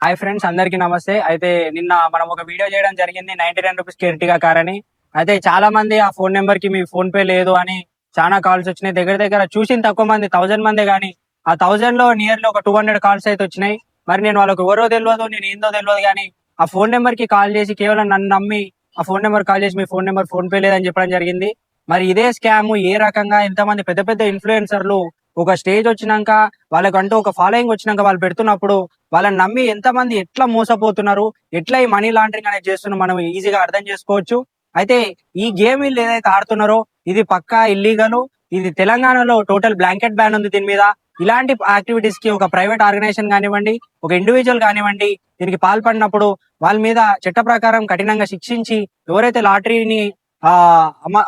Hi friends, అందరికీ నమస్తే. అయితే నిన్న మనం ఒక వీడియో చేయడం జరిగింది 99 రూపీస్ ఎర్టిగా కార్ అని. అయితే చాలా మంది ఆ ఫోన్ నెంబర్ కి మీ ఫోన్ పే లేదు అని చాలా కాల్స్ వచ్చినాయి. దగ్గర దగ్గర చూసిన తక్కువ మంది 1000 మందే, కానీ ఆ 1000 లో నియర్లీ ఒక 200 కాల్స్ అయితే వచ్చినాయి. మరి నేను వాళ్ళకి ఎవరో తెలియదు, నేను ఏందో తెలియదు, కానీ ఆ ఫోన్ నెంబర్ కి కాల్ చేసి కేవలం నన్ను నమ్మి ఆ ఫోన్ నెంబర్ కాల్ చేసి మీ ఫోన్ నెంబర్ ఫోన్ పే లేదని చెప్పడం జరిగింది. మరి ఇదే స్కామ్ ఏ రకంగా ఎంతమంది పెద్ద పెద్ద ఇన్ఫ్లుయెన్సర్లు ఒక స్టేజ్ వచ్చినాక, వాళ్ళకంటూ ఒక ఫాలోయింగ్ వచ్చినాక వాళ్ళు పెడుతున్నప్పుడు వాళ్ళని నమ్మి ఎంతమంది ఎట్లా మోసపోతున్నారు, ఎట్లా ఈ మనీ లాండరింగ్ అనేది చేస్తున్నారు మనం ఈజీగా అర్థం చేసుకోవచ్చు. అయితే ఈ గేమ్ వీళ్ళు ఏదైతే ఆడుతున్నారో ఇది పక్కా ఇల్లీగల్. ఇది తెలంగాణలో టోటల్ బ్లాంకెట్ బ్యాన్ ఉంది దీని మీద. ఇలాంటి యాక్టివిటీస్ కి ఒక ప్రైవేట్ ఆర్గనైజేషన్ కానివ్వండి, ఒక ఇండివిజువల్ కానివ్వండి, దీనికి పాల్పడినప్పుడు వాళ్ళ మీద చట్ట ప్రకారం కఠినంగా శిక్షించి ఎవరైతే లాటరీని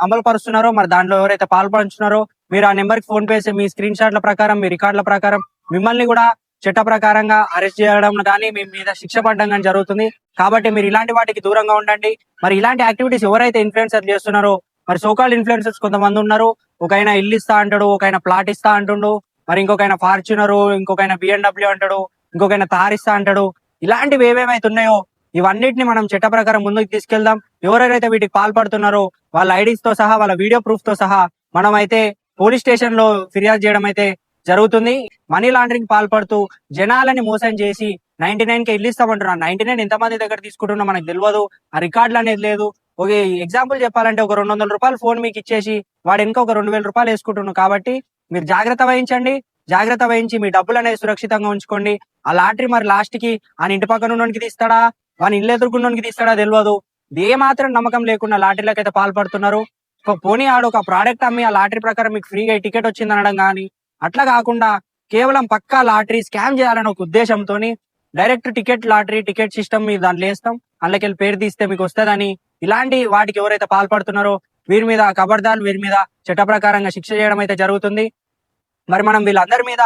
అమలు పరుస్తున్నారో, మరి దాంట్లో ఎవరైతే పాల్పంచున్నారో మీరు ఆ నెంబర్ కి ఫోన్ పే చేసి మీ స్క్రీన్ షాట్ల ప్రకారం, మీ రికార్డుల ప్రకారం మిమ్మల్ని కూడా చట్ట ప్రకారంగా అరెస్ట్ చేయడం కానీ మీ మీద శిక్ష పడడం కానీ జరుగుతుంది. కాబట్టి మీరు ఇలాంటి వాటికి దూరంగా ఉండండి. మరి ఇలాంటి యాక్టివిటీస్ ఎవరైతే ఇన్ఫ్లుయెన్సర్ చేస్తున్నారో, మరి సోకాల్డ్ ఇన్ఫ్లుయెన్సర్స్ కొంతమంది ఉన్నారు. ఒకైనా ఇల్లు ఇస్తా అంటాడు, ఒకైనా ప్లాట్ ఇస్తా అంటుండు, మరి ఇంకొకైనా ఫార్చునర్, ఇంకొకైనా బిఎండబ్ల్యూ అంటాడు, ఇంకొకైనా తార్ ఇస్తా అంటాడు. ఇలాంటివి ఏవేవైతే ఉన్నాయో ఇవన్నిటిని మనం చట్ట ప్రకారం ముందుకు తీసుకెళ్దాం. ఎవరెవరైతే వీటికి పాల్పడుతున్నారో వాళ్ళ ఐడీస్ తో సహా, వాళ్ళ వీడియో ప్రూఫ్ తో సహా మనం అయితే పోలీస్ స్టేషన్ లో ఫిర్యాదు చేయడం అయితే జరుగుతుంది. మనీ లాండరింగ్ పాల్పడుతూ జనాలని మోసం చేసి 99 కి ఇల్లు ఇస్తామంటున్నారు. 99 ఎంతమంది దగ్గర తీసుకుంటున్నా మనకు తెలియదు, ఆ రికార్డులు అనేది లేదు. ఒక ఎగ్జాంపుల్ చెప్పాలంటే ఒక 200 రూపాయలు ఫోన్ మీకు ఇచ్చేసి వాడు ఇంకా ఒక 2000 రూపాయలు వేసుకుంటున్నాను. కాబట్టి మీరు జాగ్రత్త వహించండి. జాగ్రత్త వహించి మీ డబ్బులు అనేది సురక్షితంగా ఉంచుకోండి. ఆ లాటరీ మరి లాస్ట్ కి ఆ ఇంటి పక్కన ఉన్నోనికి తీస్తాడా, వాని ఇల్లు ఎదుర్కొన్నోనికి తీస్తాడా తెలియదు. ఏ మాత్రం నమ్మకం లేకుండా లాటరీలకు అయితే పాల్పడుతున్నారు. పోనీ ఆడు ఒక ప్రోడక్ట్ అమ్మి ఆ లాటరీ ప్రకారం మీకు ఫ్రీగా టికెట్ వచ్చింది అనడం కానీ, అట్లా కాకుండా కేవలం పక్కా లాటరీ స్కామ్ చేయాలని ఒక ఉద్దేశంతో direct ticket lottery ticket system మీరు దాంట్లో వేస్తాం, అందులోకి పేరు తీస్తే మీకు వస్తుందని ఇలాంటి వాటికి ఎవరైతే పాల్పడుతున్నారో వీరి మీద ఖబర్దార్, వీరి మీద చట్ట ప్రకారంగా శిక్ష చేయడం అయితే జరుగుతుంది. మరి మనం వీళ్ళందరి మీద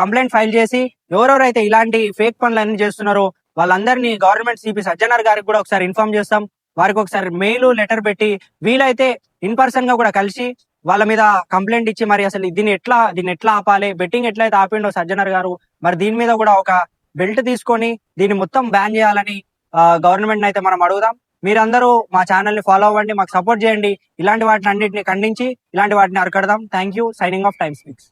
కంప్లైంట్ ఫైల్ చేసి ఎవరెవరైతే ఇలాంటి ఫేక్ పనులు అన్ని చేస్తున్నారో వాళ్ళందరినీ గవర్నమెంట్ సిపి సజ్జనార్ గారికి కూడా ఒకసారి ఇన్ఫార్మ్ చేస్తాం. వారికి ఒకసారి మెయిల్ లెటర్ పెట్టి వీలైతే ఇన్ పర్సన్ గా కూడా కలిసి వాళ్ళ మీద కంప్లైంట్ ఇచ్చి మరి అసలు దీన్ని ఎట్లా ఆపాలి, బెట్టింగ్ ఎట్లయితే ఆపిండో సజ్జనార్ గారు, మరి దీని మీద కూడా ఒక బెల్ట్ తీసుకొని దీన్ని మొత్తం బ్యాన్ చేయాలని గవర్నమెంట్ అయితే మనం అడుగుదాం. మీరందరూ మా ఛానల్ ని ఫాలో అవ్వండి, మాకు సపోర్ట్ చేయండి. ఇలాంటి వాటిని అన్నింటిని ఖండించి ఇలాంటి వాటిని అరకడదాం. Thank you. Signing off Time speaks.